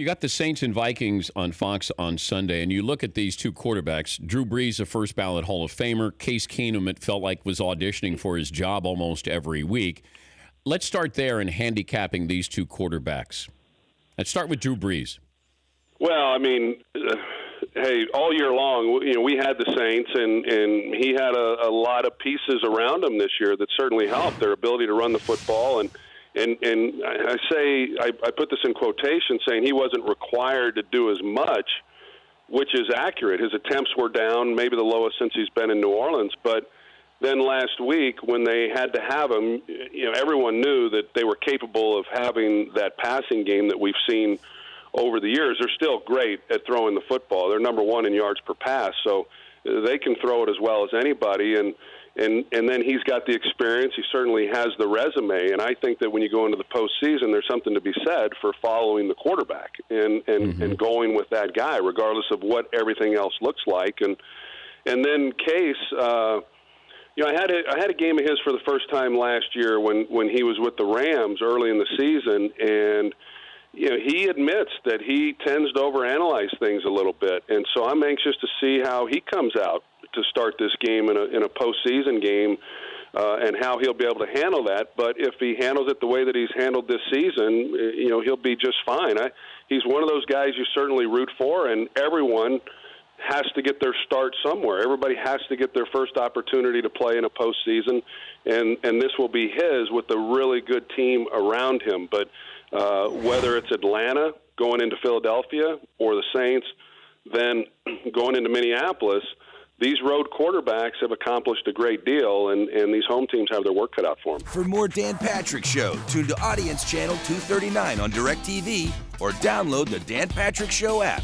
You got the Saints and Vikings on Fox on Sunday, and you look at these two quarterbacks. Drew Brees, a first-ballot Hall of Famer. Case Keenum, it felt like, was auditioning for his job almost every week. Let's start there in handicapping these two quarterbacks. Let's start with Drew Brees. Well, I mean, hey, all year long, we had the Saints, and he had a lot of pieces around him this year that certainly helped their ability to run the football. And I put this in quotation, saying he wasn't required to do as much, which is accurate. His attempts were down, maybe the lowest since he's been in New Orleans. But then last week, when they had to have him, everyone knew that they were capable of having that passing game that we've seen over the years. They're still great at throwing the football. They're number one in yards per pass, so they can throw it as well as anybody. And then he's got the experience. He certainly has the resume. And I think that when you go into the postseason, there's something to be said for following the quarterback and going with that guy, regardless of what everything else looks like. And then Case, I had a game of his for the first time last year when he was with the Rams early in the season, and he admits that he tends to overanalyze things a little bit. And so I'm anxious to see how he comes out to start this game in a postseason game, and how he'll be able to handle that. But if he handles it the way that he's handled this season, he'll be just fine. He's one of those guys you certainly root for, and everyone has to get their start somewhere. Everybody has to get their first opportunity to play in a postseason, and this will be his with a really good team around him. But whether it's Atlanta going into Philadelphia or the Saints then going into Minneapolis, these road quarterbacks have accomplished a great deal, and these home teams have their work cut out for them. For more Dan Patrick Show, tune to Audience Channel 239 on DirecTV or download the Dan Patrick Show app.